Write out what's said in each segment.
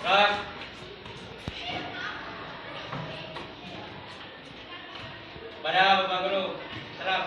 Gerak. Pada Bapak Guru. Salam.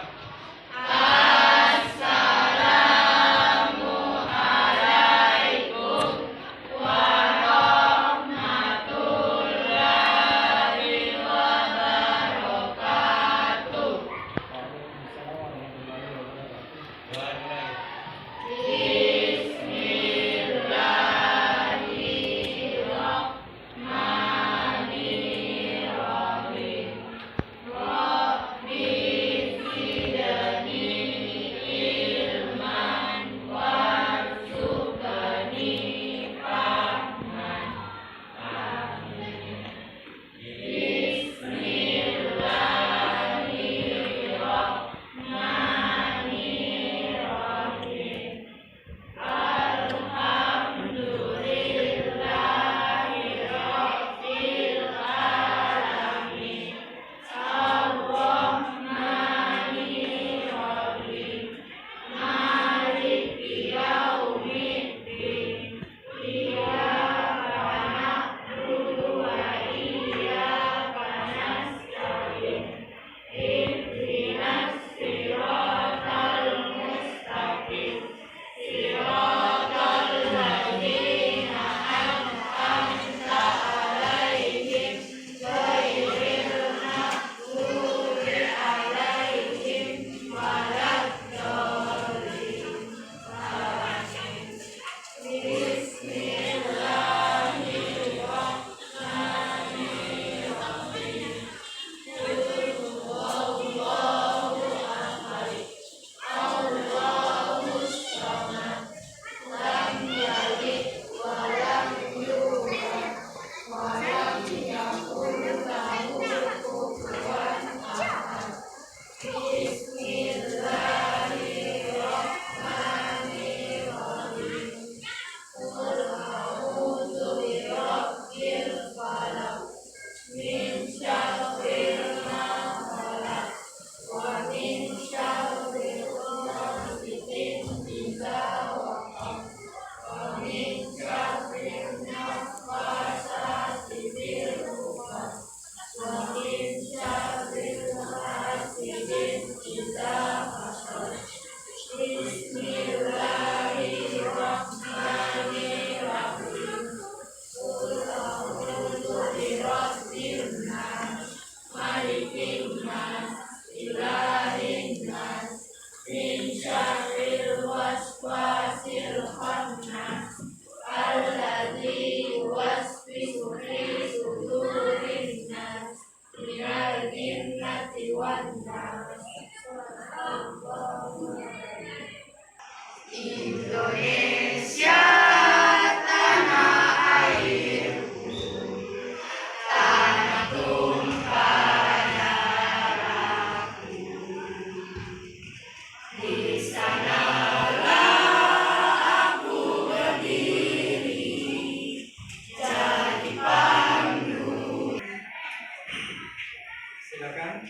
Silakan.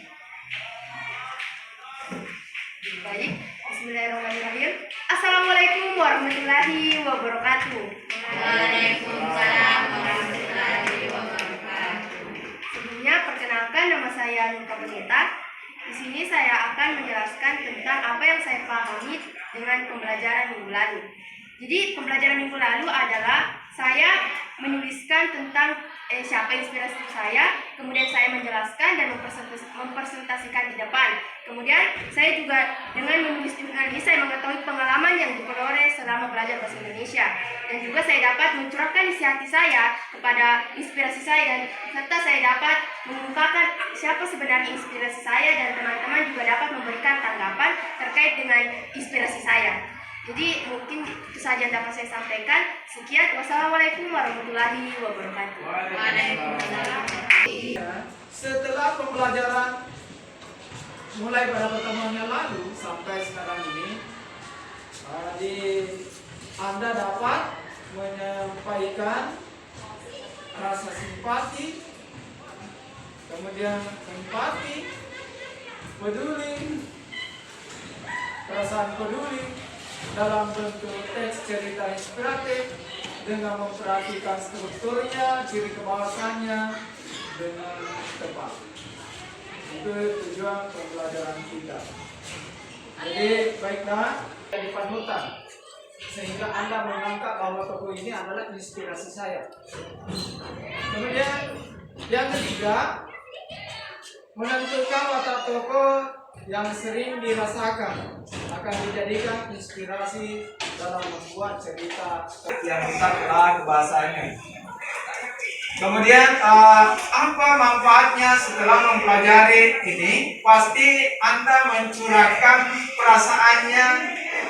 Baik, bismillahirrahmanirrahim. Assalamualaikum warahmatullahi wabarakatuh. Waalaikumsalam warahmatullahi wabarakatuh. Sebelumnya perkenalkan, nama saya Nuka Benita. Di sini saya akan menjelaskan tentang apa yang saya pahami dengan pembelajaran minggu lalu. Jadi pembelajaran minggu lalu adalah saya menuliskan tentang siapa inspirasi saya, kemudian saya menjelaskan dan mempresentasikan di depan. Kemudian saya juga dengan menulis jurnal ini saya mengetahui pengalaman yang diperoleh selama belajar bahasa Indonesia, dan juga saya dapat mencurahkan isi hati saya kepada inspirasi saya, dan serta saya dapat mengungkapkan siapa sebenarnya inspirasi saya, dan teman-teman juga dapat memberikan tanggapan terkait dengan inspirasi saya. Jadi mungkin itu saja yang dapat saya sampaikan. Sekian, wassalamualaikum warahmatullahi wabarakatuh. Waalaikumsalam. Setelah pembelajaran mulai pada pertemuan yang lalu sampai sekarang ini, Anda dapat menyampaikan rasa simpati, kemudian empati, peduli, perasaan peduli dalam bentuk teks cerita inspiratif, dengan memperhatikan strukturnya, ciri kebawasannya dengan tepat. Itu tujuan pembelajaran kita. Jadi baiklah, jadi panutan sehingga Anda menangkap bahwa tokoh ini adalah inspirasi saya. Kemudian yang ketiga, menentukan watak tokoh yang sering dirasakan akan dijadikan inspirasi dalam membuat cerita yang kita telah bahasanya. Kemudian apa manfaatnya setelah mempelajari ini? Pasti Anda mencurahkan perasaannya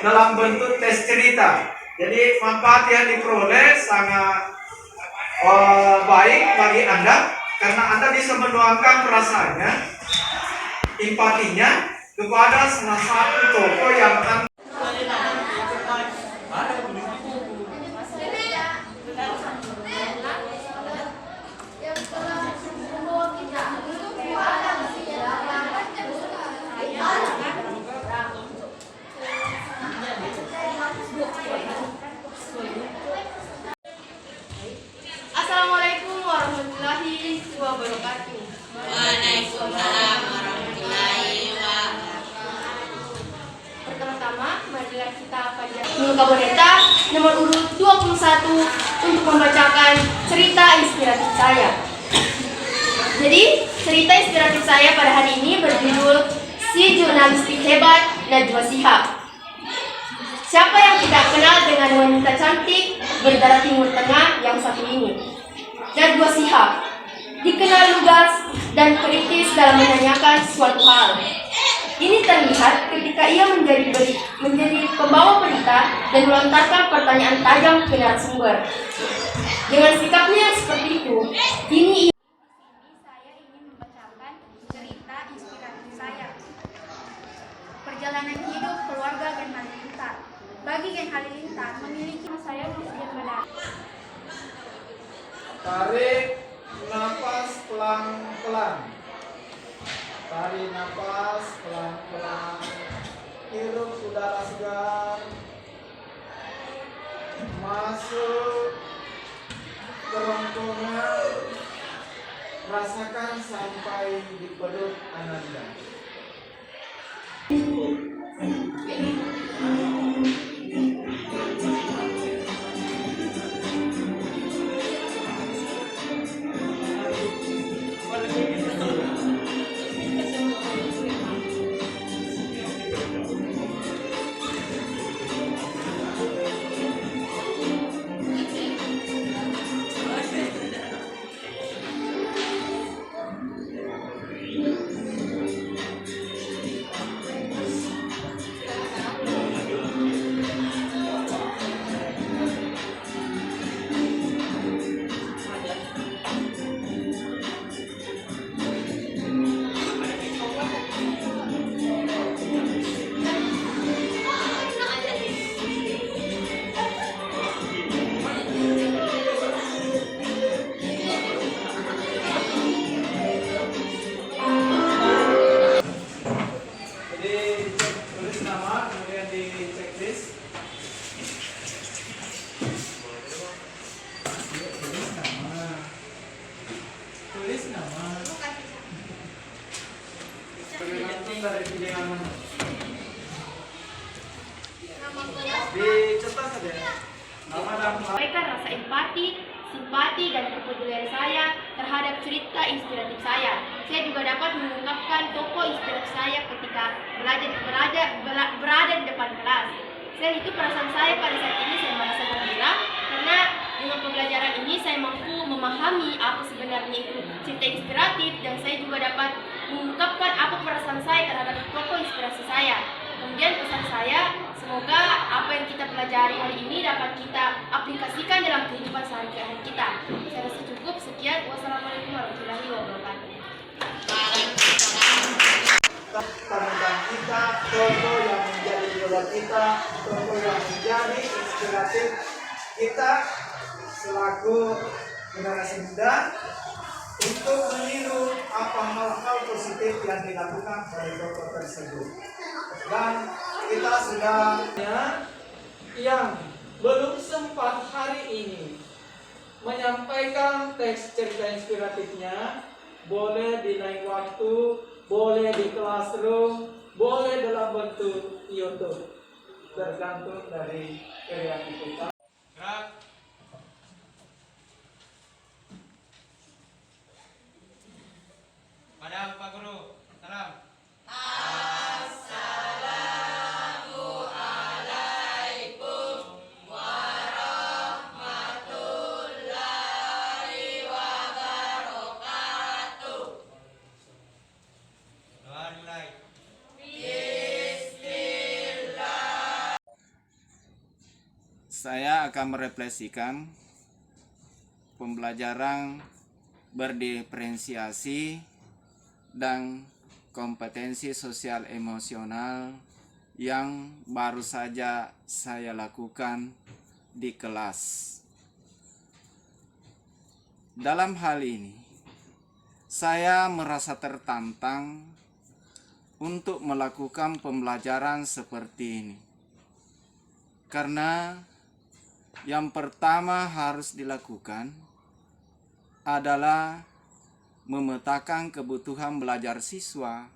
dalam bentuk tes cerita. Jadi manfaat yang diperoleh sangat baik bagi Anda karena Anda bisa menuangkan perasaannya, empatinya kepada salah satu tokoh yang Anda. Assalamualaikum warahmatullahi wabarakatuh. Waalaikumsalam warahmatullahi wabarakatuh. Pertama-tama, marilah kita pelajari Minggu Boneka nomor urut 21 untuk membacakan cerita inspiratif saya. Jadi, cerita inspiratif saya pada hari ini berjudul Si Jurnalistik Hebat Najwa Shihab. Siapa yang tidak kenal dengan wanita cantik berdarah Timur Tengah yang satu ini? Najwa Shihab dikenal lugas dan kritis dalam menanyakan suatu hal. Ini terlihat ketika ia menjadi pembawa berita dan melontarkan pertanyaan tajam ke narasumber. Dengan sikapnya yang seperti itu, kini saya ingin membacakan cerita inspiratif saya. Perjalanan hidup keluarga Gen Halilintar. Bagi Gen Halilintar memiliki saya ujian benar. Tarik nafas pelan-pelan. Tarik nafas pelan-pelan. Hirup udara segar. Masuk kerongkongan. Rasakan sampai di perut Ananda. Sampaikan rasa empati, simpati, dan kepedulian saya terhadap cerita inspiratif saya. Saya juga dapat mengungkapkan tokoh inspiratif saya ketika berada di depan kelas. Selain itu, perasaan saya pada saat ini saya merasa gembira karena dengan pembelajaran ini saya mampu memahami apa sebenarnya itu cerita inspiratif dan saya juga dapat mengungkapkan apa perasaan saya terhadap tokoh inspirasi saya. Kemudian pesan saya, semoga apa yang kita pelajari hari ini dapat kita aplikasikan dalam kehidupan sehari-hari kita. Saya rasa cukup. Sekian. Wassalamualaikum warahmatullahi wabarakatuh. Tentang kita, tokoh yang menjadi idola kita, tokoh yang menjadi inspiratif kita selaku generasi muda untuk meniru apa hal-hal positif yang dilakukan oleh tokoh tersebut. Dan kita sudah yang belum sempat hari ini menyampaikan teks cerita inspiratifnya, boleh di lain waktu, boleh di classroom, boleh dalam bentuk YouTube, tergantung dari kreativitas. Gerak. Pada Pak Guru. Salam. Doa dimulai. Saya akan merefleksikan pembelajaran berdiferensiasi dan kompetensi sosial emosional yang baru saja saya lakukan di kelas. Dalam hal ini, saya merasa tertantang untuk melakukan pembelajaran seperti ini. Karena yang pertama harus dilakukan adalah memetakan kebutuhan belajar siswa,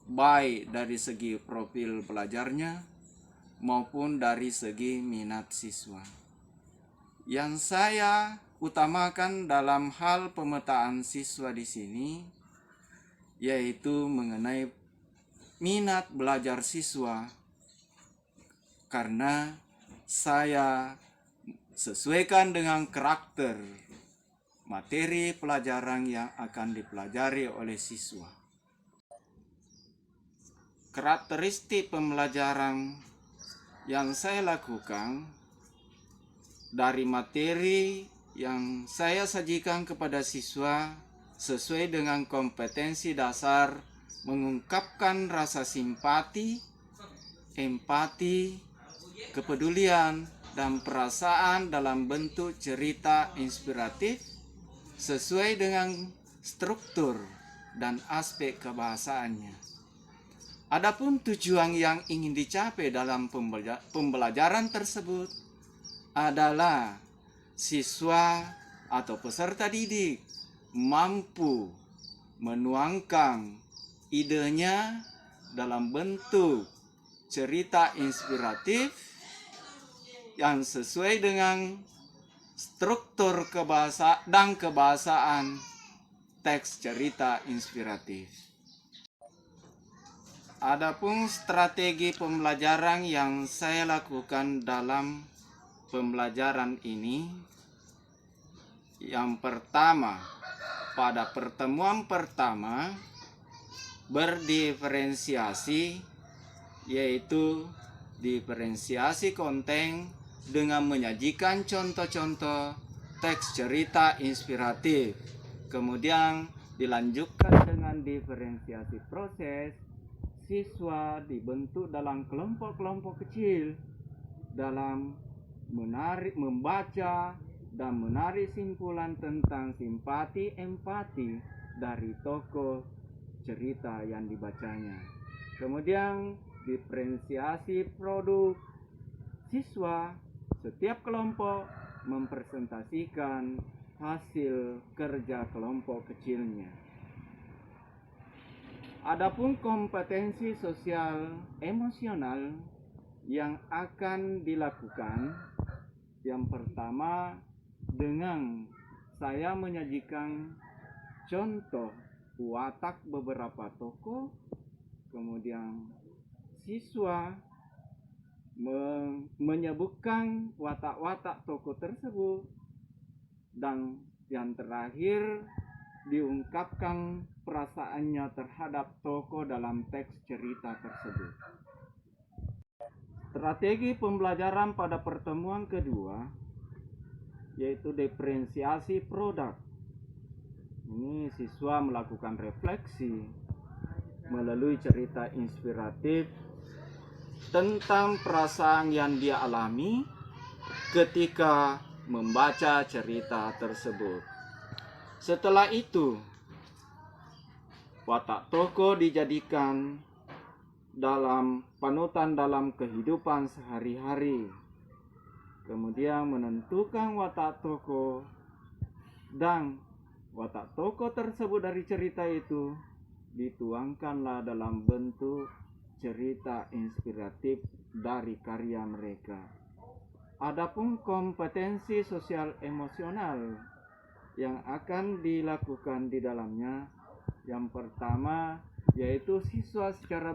baik dari segi profil belajarnya maupun dari segi minat siswa. Yang saya utamakan dalam hal pemetaan siswa di sini yaitu mengenai minat belajar siswa, karena saya sesuaikan dengan karakter materi pelajaran yang akan dipelajari oleh siswa. Karakteristik pembelajaran yang saya lakukan dari materi yang saya sajikan kepada siswa sesuai dengan kompetensi dasar mengungkapkan rasa simpati, empati, kepedulian, dan perasaan dalam bentuk cerita inspiratif sesuai dengan struktur dan aspek kebahasaannya. Adapun tujuan yang ingin dicapai dalam pembelajaran tersebut adalah siswa atau peserta didik mampu menuangkan idenya dalam bentuk cerita inspiratif yang sesuai dengan struktur kebahasaan teks cerita inspiratif. Adapun strategi pembelajaran yang saya lakukan dalam pembelajaran ini, yang pertama, pada pertemuan pertama berdiferensiasi, yaitu diferensiasi konten dengan menyajikan contoh-contoh teks cerita inspiratif. Kemudian dilanjutkan dengan diferensiasi proses. Siswa dibentuk dalam kelompok-kelompok kecil dalam membaca dan menarik simpulan tentang simpati empati dari tokoh cerita yang dibacanya. Kemudian diferensiasi produk. Siswa setiap kelompok mempresentasikan hasil kerja kelompok kecilnya. Adapun kompetensi sosial emosional yang akan dilakukan, yang pertama dengan saya menyajikan contoh watak beberapa tokoh, kemudian siswa menyebutkan watak-watak tokoh tersebut, dan yang terakhir diungkapkan perasaannya terhadap tokoh dalam teks cerita tersebut. Strategi pembelajaran pada pertemuan kedua yaitu diferensiasi produk. Ini siswa melakukan refleksi melalui cerita inspiratif tentang perasaan yang dia alami ketika membaca cerita tersebut. Setelah itu, watak tokoh dijadikan dalam panutan dalam kehidupan sehari-hari. kemudian menentukan watak tokoh, dan watak tokoh tersebut dari cerita itu dituangkanlah dalam bentuk cerita inspiratif dari karya mereka. Adapun kompetensi sosial emosional yang akan dilakukan di dalamnya, yang pertama yaitu siswa secara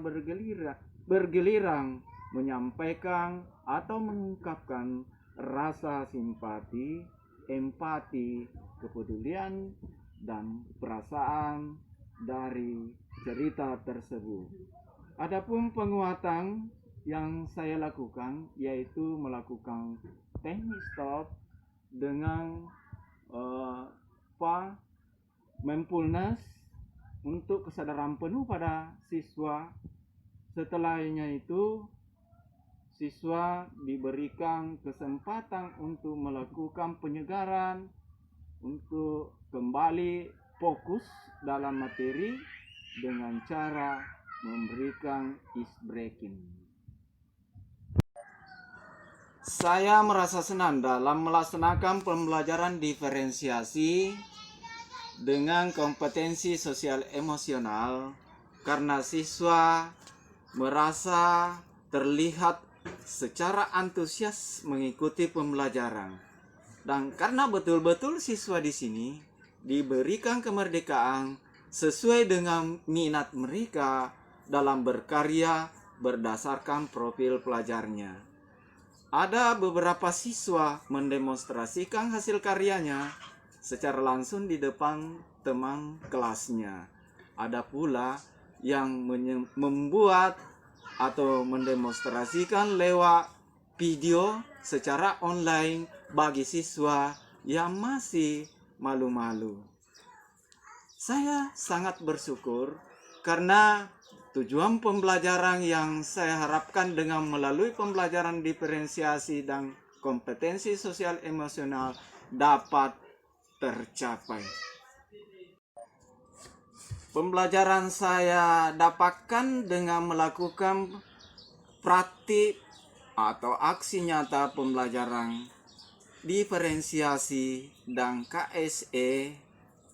bergiliran menyampaikan atau mengungkapkan rasa simpati, empati, kepedulian, dan perasaan dari cerita tersebut. Adapun penguatan yang saya lakukan yaitu melakukan teknik stop dengan mindfulness untuk kesadaran penuh pada siswa. Setelahnya itu siswa diberikan kesempatan untuk melakukan penyegaran, untuk kembali fokus dalam materi dengan cara memberikan ice breaking. Saya merasa senang dalam melaksanakan pembelajaran diferensiasi dengan kompetensi sosial emosional karena siswa merasa terlihat secara antusias mengikuti pembelajaran, dan karena betul-betul siswa di sini diberikan kemerdekaan sesuai dengan minat mereka dalam berkarya berdasarkan profil pelajarnya. Ada beberapa siswa mendemonstrasikan hasil karyanya secara langsung di depan teman kelasnya. Ada pula yang membuat atau mendemonstrasikan lewat video secara online bagi siswa yang masih malu-malu. Saya sangat bersyukur karena tujuan pembelajaran yang saya harapkan dengan melalui pembelajaran diferensiasi dan kompetensi sosial emosional dapat tercapai. Pembelajaran saya dapatkan dengan melakukan praktik atau aksi nyata pembelajaran diferensiasi dan KSE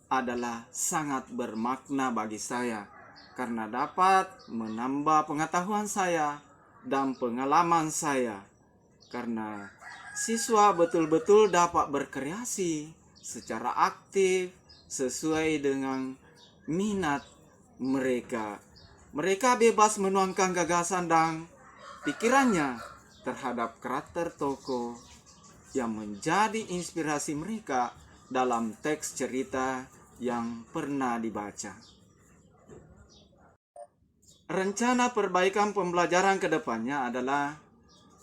adalah sangat bermakna bagi saya karena dapat menambah pengetahuan saya dan pengalaman saya, karena siswa betul-betul dapat berkreasi secara aktif sesuai dengan minat mereka. Mereka bebas menuangkan gagasan dan pikirannya terhadap karakter tokoh yang menjadi inspirasi mereka dalam teks cerita yang pernah dibaca. Rencana perbaikan pembelajaran ke depannya adalah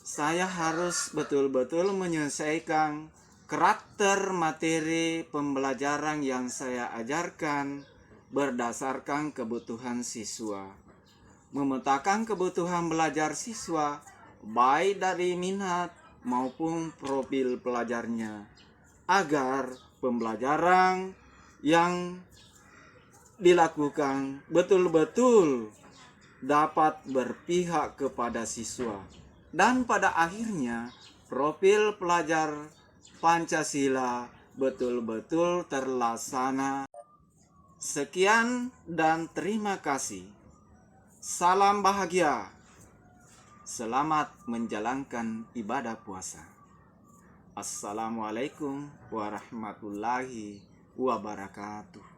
saya harus betul-betul menyelesaikan karakter materi pembelajaran yang saya ajarkan berdasarkan kebutuhan siswa. Memetakan kebutuhan belajar siswa baik dari minat maupun profil pelajarnya agar pembelajaran yang dilakukan betul-betul dapat berpihak kepada siswa, dan pada akhirnya profil pelajar Pancasila betul-betul terlaksana. Sekian dan terima kasih. Salam bahagia. Selamat menjalankan ibadah puasa. Assalamualaikum warahmatullahi wabarakatuh.